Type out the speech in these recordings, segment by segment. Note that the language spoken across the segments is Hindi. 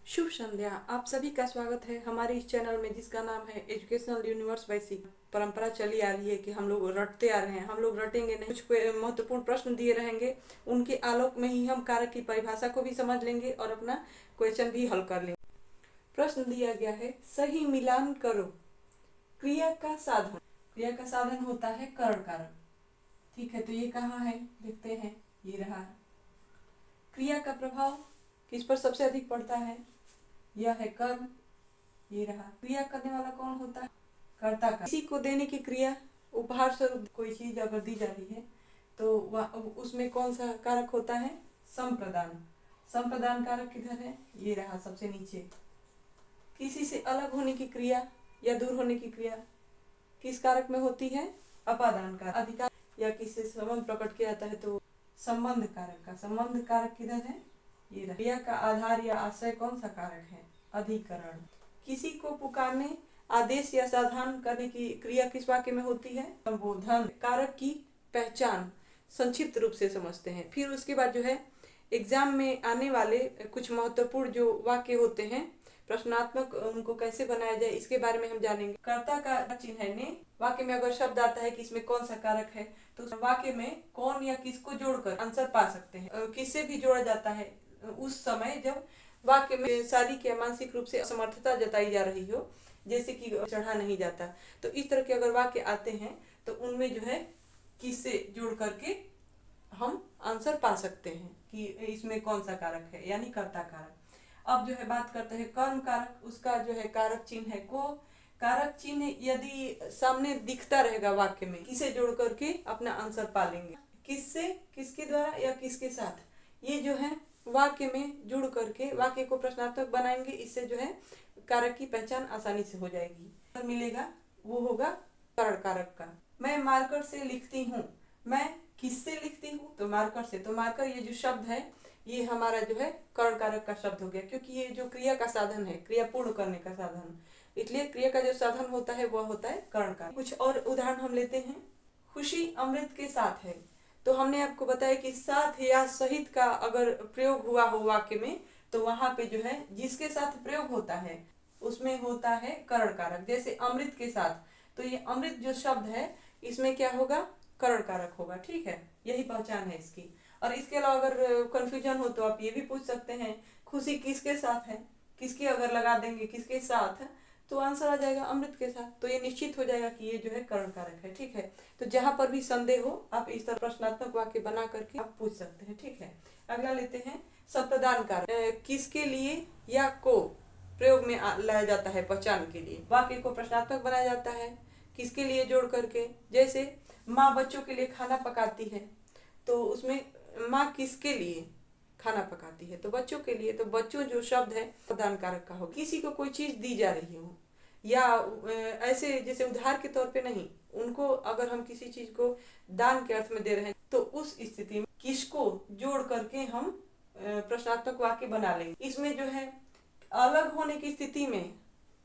शुभ संध्या। आप सभी का स्वागत है हमारे इस चैनल में जिसका नाम है एजुकेशनल यूनिवर्स बेसिक। परंपरा चली आ रही है कि हम लोग रटते आ रहे हैं, हम लोग रटेंगे नहीं। कुछ महत्वपूर्ण प्रश्न दिए रहेंगे, उनके आलोक में ही हम कारक की परिभाषा को भी समझ लेंगे और अपना क्वेश्चन भी हल कर लेंगे। प्रश्न दिया गया है, सही मिलान करो। क्रिया का साधन। क्रिया का साधन होता है करण कारक। ठीक है, तो ये कहाँ है देखते हैं, ये रहा। क्रिया का प्रभाव किस पर सबसे अधिक पड़ता है? यह है कर्म। ये रहा। क्रिया करने वाला कौन होता है? कर्ता का। किसी को देने की क्रिया, उपहार स्वरूप कोई चीज अगर दी जा रही है तो उसमें कौन सा कारक होता है? संप्रदान। संप्रदान कारक किधर है? ये रहा सबसे नीचे। किसी से अलग होने की क्रिया या दूर होने की क्रिया किस कारक में होती है? अपादान कारक। अधिकार या किसी से संबंध प्रकट किया जाता है तो संबंध कारक का। संबंध कारक किधर है? ये रहा। क्रिया का आधार या आश्रय कौन सा कारक है? अधिकरण। किसी को पुकारने, आदेश या सावधान करने की क्रिया किस वाक्य में होती है? संबोधन। कारक की पहचान संक्षिप्त रूप से समझते हैं। फिर उसके बाद जो है एग्जाम में आने वाले कुछ महत्वपूर्ण जो वाक्य होते हैं, प्रश्नात्मक, उनको कैसे बनाया जाए इसके बारे में हम जानेंगे। कर्ता का चिन्ह है ने। वाक्य में अगर शब्द आता है कि इसमें कौन सा कारक है तो वाक्य में कौन या किसको जोड़कर आंसर पा सकते हैं। किससे भी जोड़ा जाता है उस समय जब वाक्य में शारीरिक या मानसिक रूप से असमर्थता जताई जा रही हो, जैसे कि चढ़ा नहीं जाता। तो इस तरह के अगर वाक्य आते हैं तो उनमें जो है किससे जोड़ करके हम आंसर पा सकते हैं कि इसमें कौन सा कारक है, यानी कर्ता कारक। अब जो है बात करते हैं कर्म कारक। उसका जो है कारक चिन्ह है को। कारक चिन्ह यदि सामने दिखता रहेगा वाक्य में, किसे जोड़ करके अपना आंसर पा लेंगे। किससे, किसके द्वारा या किसके साथ, ये जो है वाक्य में जुड़ करके वाक्य को प्रश्नात्मक बनाएंगे। इससे जो है कारक की पहचान आसानी से हो जाएगी। मिलेगा वो होगा करण कारक का। मैं मार्कर से लिखती हूँ। मैं किससे लिखती हूँ? तो मार्कर से। तो मार्कर ये जो शब्द है ये हमारा जो है करण कारक का शब्द हो गया, क्योंकि ये जो क्रिया का साधन है, क्रिया पूर्ण करने का साधन, इसलिए क्रिया का जो साधन होता है वह होता है करण कारक। कुछ और उदाहरण हम लेते हैं। खुशी अमृत के साथ है। तो हमने आपको बताया कि साथ या सहित का अगर प्रयोग हुआ हो वाक्य में तो वहां पे जो है जिसके साथ प्रयोग होता है उसमें होता है करण कारक। जैसे अमृत के साथ, तो ये अमृत जो शब्द है इसमें क्या होगा? करण कारक होगा। ठीक है, यही पहचान है इसकी। और इसके अलावा अगर कंफ्यूजन हो तो आप ये भी पूछ सकते हैं, खुशी किसके साथ है? किसकी अगर लगा देंगे किसके साथ तो आंसर आ जाएगा अमृत के साथ। तो ये निश्चित हो जाएगा कि ये जो है करण कारक है। ठीक है, तो जहां पर भी संदेह हो आप इस तरह प्रश्नात्मक वाक्य बना करके आप पूछ सकते हैं। ठीक है, अगला लेते हैं संप्रदान कारक। किसके लिए या को प्रयोग में लाया जाता है पहचान के लिए। वाक्य को प्रश्नात्मक बनाया जाता है किसके लिए जोड़ करके। जैसे माँ बच्चों के लिए खाना पकाती है, तो उसमें माँ किसके लिए खाना पकाती है? तो बच्चों के लिए। तो बच्चों जो शब्द है प्रदान कारक का हो। किसी को कोई चीज दी जा रही हो या ऐसे जैसे उधार के तौर पे नहीं, उनको अगर हम किसी चीज को दान के अर्थ में दे रहे हैं तो उस स्थिति में किसको जोड़ करके हम प्रश्नात्मक वाक्य बना लेंगे। इसमें जो है अलग होने की स्थिति में,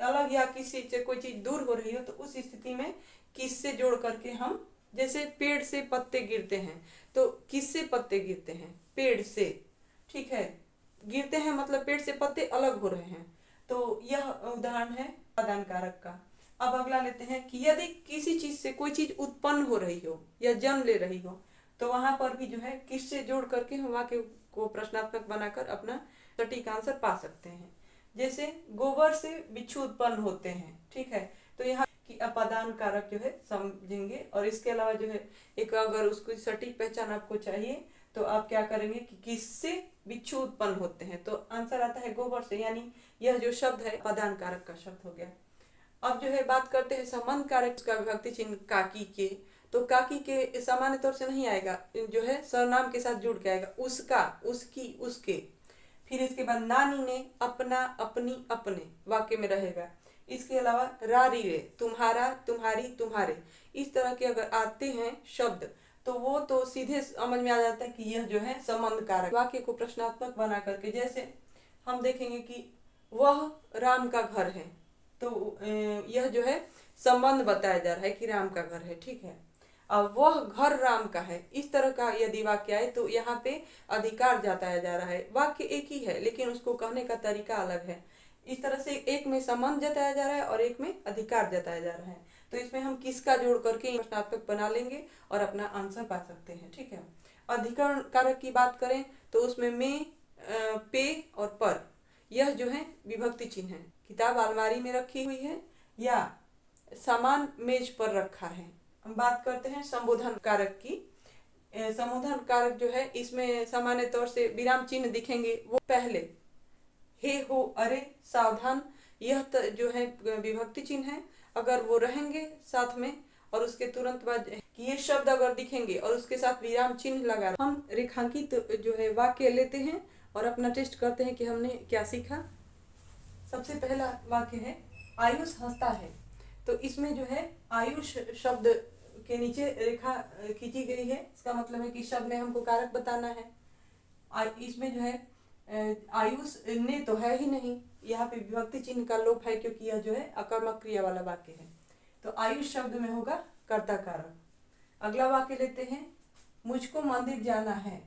अलग या किसी से कोई चीज दूर हो रही हो तो उस स्थिति में किससे जोड़ करके हम, जैसे पेड़ से पत्ते गिरते हैं तो किससे पत्ते गिरते हैं? पेड़ से। ठीक है, गिरते हैं मतलब पेड़ से पत्ते अलग हो रहे हैं। तो यह उदाहरण है उपादान कारक का। अब अगला लेते हैं कि यदि किसी चीज से कोई चीज उत्पन्न हो रही हो या जन्म ले रही हो तो वहां पर भी जो है किससे जोड़ करके हम वाक्य को प्रश्नात्मक बनाकर अपना सटीक आंसर पा सकते हैं। जैसे गोबर से बिच्छू उत्पन्न होते हैं। ठीक है, तो यहाँ की अपादान कारक जो है समझेंगे। और इसके अलावा जो है एक अगर उसको सटीक पहचान आपको चाहिए तो आप क्या करेंगे कि किससे बिच्छू उत्पन्न होते हैं, तो आंसर आता है गोबर से, यानी यह जो शब्द है अपादान कारक का शब्द हो गया। अब जो है बात करते हैं संबंध कारक का विभक्ति चिन्ह काकी के। तो काकी के सामान्य तौर से नहीं आएगा, जो है सर्वनाम के साथ जुड़ के आएगा। उसका, उसकी, उसके। फिर इसके बाद नानी ने, अपना, अपनी, अपने वाक्य में रहेगा। इसके अलावा रारी रे, तुम्हारा, तुम्हारी, तुम्हारे। इस तरह के अगर आते हैं शब्द तो वो तो सीधे समझ में आ जाता है कि यह जो है संबंध कारक। वाक्य को प्रश्नात्मक बना करके जैसे हम देखेंगे कि वह राम का घर है, तो यह जो है संबंध बताया जा रहा है कि राम का घर है। ठीक है, वह घर राम का है, इस तरह का यदि वाक्य आए तो यहाँ पे अधिकार जताया जा रहा है। वाक्य एक ही है लेकिन उसको कहने का तरीका अलग है। इस तरह से एक में संबंध जताया जा रहा है और एक में अधिकार जताया जा रहा है। तो इसमें हम किसका जोड़ करके प्रश्नार्थक बना लेंगे और अपना आंसर पा सकते हैं। ठीक है। अधिकरण कारक की बात करें तो उसमें में, पे और पर, यह जो है विभक्ति चिन्ह है। किताब अलमारी में रखी हुई है या सामान मेज पर रखा है। हम बात करते हैं संबोधन कारक की। संबोधन कारक जो है इसमें सामान्य तौर से विराम चिन्ह दिखेंगे, वो पहले हे, हो, अरे, सावधान, यह जो है विभक्ति चिन्ह है। अगर वो रहेंगे साथ में और उसके तुरंत बाद कि ये शब्द अगर दिखेंगे और उसके साथ विराम चिन्ह लगा, हम रेखांकित जो है वाक्य लेते हैं और अपना टेस्ट करते हैं कि हमने क्या सीखा। सबसे पहला वाक्य है आयुष हंसता है। तो इसमें जो है आयुष शब्द के नीचे रेखा खींची गई है। इसका मतलब है कि शब्द में हमको कारक बताना है। इसमें जो है आयुष ने तो है ही नहीं, यहाँ पे विभक्ति चिन्ह का लोप है क्योंकि यह जो है अकर्मक क्रिया वाला वाक्य है। तो आयुष शब्द में होगा कर्ता कारक। अगला वाक्य लेते हैं मुझको मंदिर जाना है।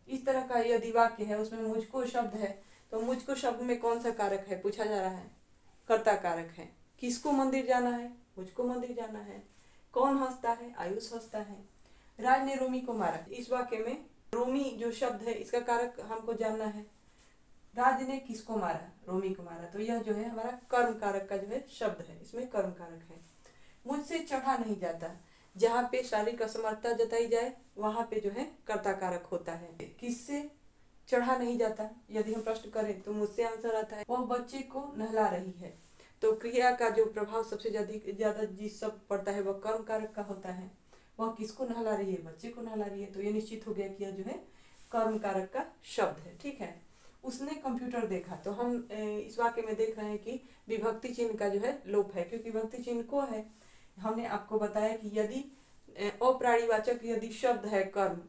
इस तरह का यदि वाक्य है उसमें मुझको शब्द है तो मुझको शब्द में कौन सा कारक है पूछा जा रहा है, कर्ता कारक है। किसको मंदिर जाना है, मुझको मंदिर जाना है। कौन हंसता है, आयुष हंसता है। राज ने रोमी को मारा। इस वाक्य में रोमी जो शब्द है इसका कारक हमको जानना है। राज ने किसको मारा, रोमी को मारा। तो यह जो है हमारा कर्म कारक का जो है शब्द है, इसमें कर्म कारक है। मुझसे चढ़ा नहीं जाता, जहाँ पे शारीरिक असमर्थता जताई जाए वहां पे जो है कर्ता कारक होता है। किससे चढ़ा नहीं जाता, यदि हम प्रश्न करें तो मुझसे आंसर आता है। वह बच्चे को नहला रही है। तो क्रिया का जो प्रभाव सबसे ज्यादा जिस शब्द पड़ता है वह कर्म कारक का होता है। वह किसको नहला रही है, बच्चे को नहला रही है। तो ये निश्चित हो गया कि यह जो है कर्म कारक का शब्द है। ठीक है। उसने कंप्यूटर देखा। तो हम इस वाक्य में देख रहे हैं कि विभक्ति चिन्ह का जो है लोप है, क्योंकि विभक्ति चिन्ह को है। हमने आपको बताया कि यदि अप्राणीवाचक यदि शब्द है कर्म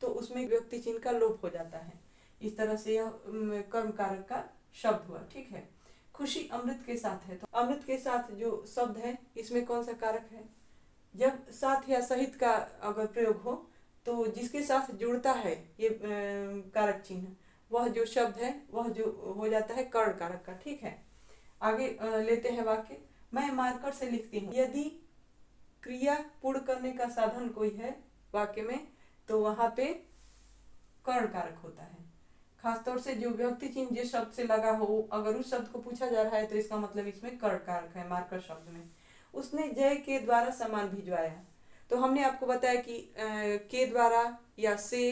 तो उसमें विभक्ति चिन्ह का लोप हो जाता है। इस तरह से यह कर्म कारक का शब्द हुआ। ठीक है। खुशी अमृत के साथ है। तो अमृत के साथ जो शब्द है इसमें कौन सा कारक है, जब साथ या सहित का अगर प्रयोग हो तो जिसके साथ जुड़ता है ये कारक चिन्ह, वह जो शब्द है वह जो हो जाता है कर्ण कारक का। ठीक है। आगे लेते हैं वाक्य मैं मार्कर से लिखती हूँ। यदि क्रिया पूर्ण करने का साधन कोई है वाक्य में तो वहां पे कर्ण कारक होता है। खासतौर से जो विभक्ति चिन्ह जिस शब्द से लगा हो, अगर उस शब्द को पूछा जा रहा है तो इसका मतलब इसमें कर्ण कारक है मार्कर शब्द में। उसने जय के द्वारा सामान भिजवाया। तो हमने आपको बताया कि के द्वारा या से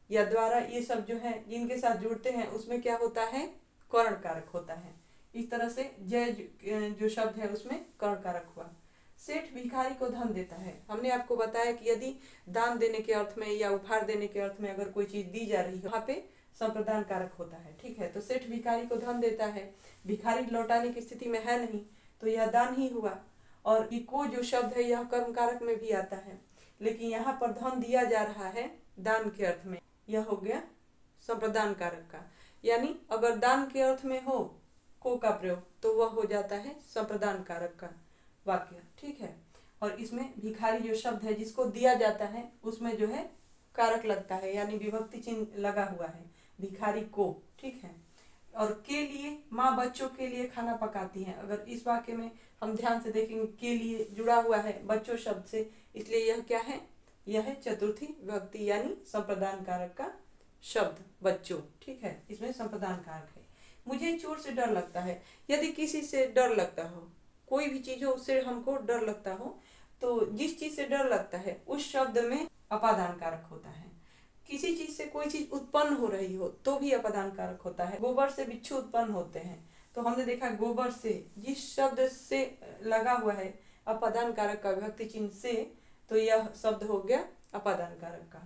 या द्वारा ये सब जो है जिनके साथ जुड़ते हैं उसमें क्या होता है, कर्ण कारक होता है। इस तरह से जय जो शब्द है उसमें कर्ण कारक हुआ। सेठ भिखारी को धन देता है। हमने आपको बताया कि यदि दान देने के अर्थ में या उपहार देने के अर्थ में अगर कोई चीज दी जा रही है वहां पे संप्रदान कारक होता है। ठीक है। तो सेठ भिखारी को धन देता है, भिखारी लौटाने की स्थिति में है नहीं तो यह दान ही हुआ। और ये को जो शब्द है यह कर्म कारक में भी आता है, लेकिन यहाँ पर धन दिया जा रहा है दान के अर्थ में, यह हो गया संप्रदान कारक का। यानी अगर दान के अर्थ में हो को का प्रयोग तो वह हो जाता है संप्रदान कारक का वाक्य। ठीक है। और इसमें भिखारी जो शब्द है जिसको दिया जाता है उसमें जो है कारक लगता है, यानी विभक्ति चिन्ह लगा हुआ है भिखारी को। ठीक है। और के लिए माँ बच्चों के लिए खाना पकाती है। अगर इस वाक्य में हम ध्यान से देखेंगे के लिए जुड़ा हुआ है बच्चों शब्द से, इसलिए यह क्या है, यह है चतुर्थी विभक्ति यानी संप्रदान कारक का शब्द बच्चों। ठीक है। इसमें संप्रदान कारक है। मुझे चोर से डर लगता है। यदि किसी से डर लगता हो, कोई भी चीज हो उससे हमको डर लगता हो, तो जिस चीज से डर लगता है उस शब्द में अपादान कारक होता है। किसी चीज से कोई चीज उत्पन्न हो रही हो तो भी अपादान कारक होता है। गोबर से बिच्छू उत्पन्न होते हैं तो हमने देखा गोबर से जिस शब्द से लगा हुआ है अपादान कारक का विभक्ति चिन्ह से, तो यह शब्द हो गया अपादान कारक का।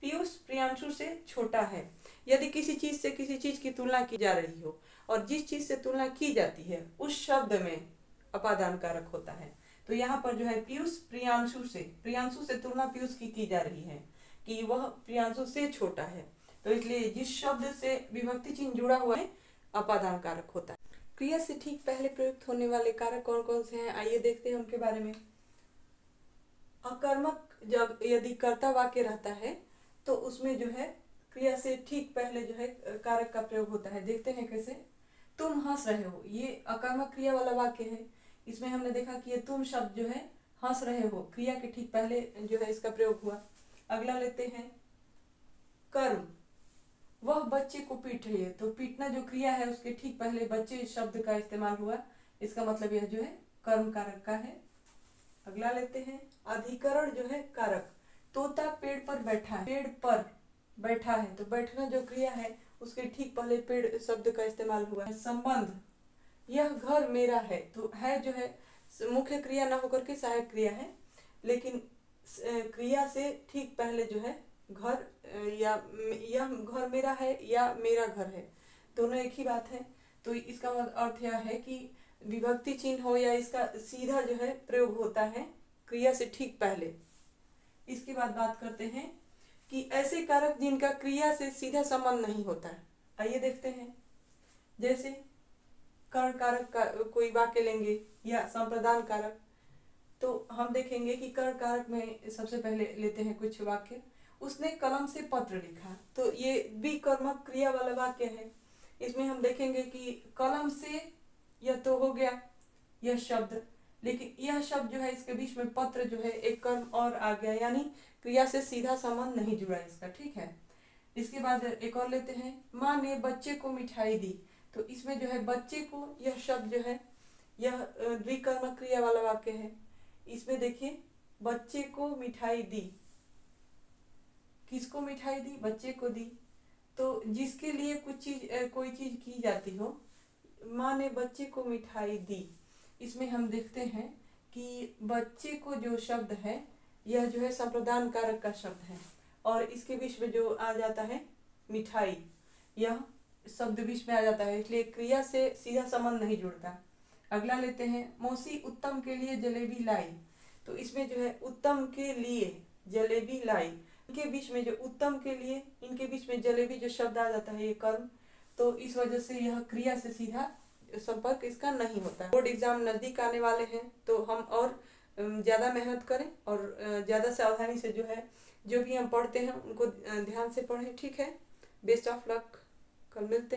पीयूष प्रियांशु से छोटा है। यदि किसी चीज से किसी चीज की तुलना की जा रही हो और जिस चीज से तुलना की जाती है उस शब्द में अपादान कारक होता है। तो यहाँ पर जो है पीयूष प्रियांशु से तुलना पीयूष की जा रही है कि वह प्रियांशु से छोटा है, तो इसलिए जिस शब्द से विभक्ति चिन्ह जुड़ा हुआ है अपादान कारक होता है। क्रिया से ठीक पहले प्रयुक्त होने वाले कारक कौन कौन से हैं, आइए देखते हैं उनके बारे में। अकर्मक जब यदि कर्ता वाक्य रहता है तो उसमें जो है क्रिया से ठीक पहले जो है कारक का प्रयोग होता है। देखते हैं कैसे। तुम हंस रहे हो, ये अकर्मक क्रिया वाला वाक्य है। इसमें हमने देखा कि ये तुम शब्द जो है हंस रहे हो क्रिया के ठीक पहले जो है इसका प्रयोग हुआ। अगला लेते हैं कर्म। वह बच्चे को पीट रही है, तो पीटना जो क्रिया है उसके ठीक पहले बच्चे शब्द का इस्तेमाल हुआ। इसका मतलब यह जो है कर्म कारक का है। अगला लेते हैं अधिकरण जो है कारक। तोता पेड़ पर बैठा है, पेड़ पर बैठा है, तो बैठना जो क्रिया है उसके ठीक पहले पेड़ शब्द का इस्तेमाल हुआ है। संबंध, यह घर मेरा है, तो है जो है मुख्य क्रिया ना होकर के सहायक क्रिया है, लेकिन क्रिया से ठीक पहले जो है घर या यह घर मेरा है या मेरा घर है, दोनों एक ही बात है। तो इसका अर्थ यह है कि विभक्ति चिन्ह हो या इसका सीधा जो है प्रयोग होता है क्रिया से ठीक पहले। इसके बाद बात करते हैं कि ऐसे कारक जिनका क्रिया से सीधा संबंध नहीं होता है। आइए देखते हैं। जैसे कर्ण कारक का कोई वाक्य लेंगे या संप्रदान कारक, तो हम देखेंगे कि कर्ण कारक में सबसे पहले लेते हैं कुछ वाक्य। उसने कलम से पत्र लिखा, तो ये विकर्मक क्रिया वाला वाक्य है। इसमें हम देखेंगे कि कलम से यह तो हो गया यह शब्द, लेकिन यह शब्द जो है इसके बीच में पत्र जो है एक कर्म और आ गया, यानी क्रिया से सीधा संबंध नहीं जुड़ा इसका। ठीक है। इसके बाद एक और लेते हैं। माँ ने बच्चे को मिठाई दी, तो इसमें जो है बच्चे को यह शब्द जो है यह द्विकर्मक क्रिया वाला वाक्य है। इसमें देखिए बच्चे को मिठाई दी, किसको मिठाई दी? बच्चे को दी। तो जिसके लिए कोई चीज की जाती हो, माँ ने बच्चे को मिठाई दी, इसमें हम देखते हैं कि बच्चे को जो शब्द है यह जो है संप्रदान कारक का शब्द है, और इसके बीच में जो आ जाता है मिठाई, यह शब्द बीच में आ जाता है, इसलिए क्रिया से सीधा संबंध नहीं जुड़ता। अगला लेते हैं। मौसी उत्तम के लिए जलेबी लाई, तो इसमें जो है उत्तम के लिए जलेबी लाई, इनके बीच में जो उत्तम के लिए, इनके बीच में जलेबी जो शब्द आ जाता है ये कर्म, तो इस वजह से यह क्रिया से सीधा संपर्क इसका नहीं होता। बोर्ड एग्जाम नजदीक आने वाले हैं, तो हम और ज़्यादा मेहनत करें और ज़्यादा सावधानी से जो है जो भी हम पढ़ते हैं उनको ध्यान से पढ़ें। ठीक है। बेस्ट ऑफ लक, कल मिलते हैं।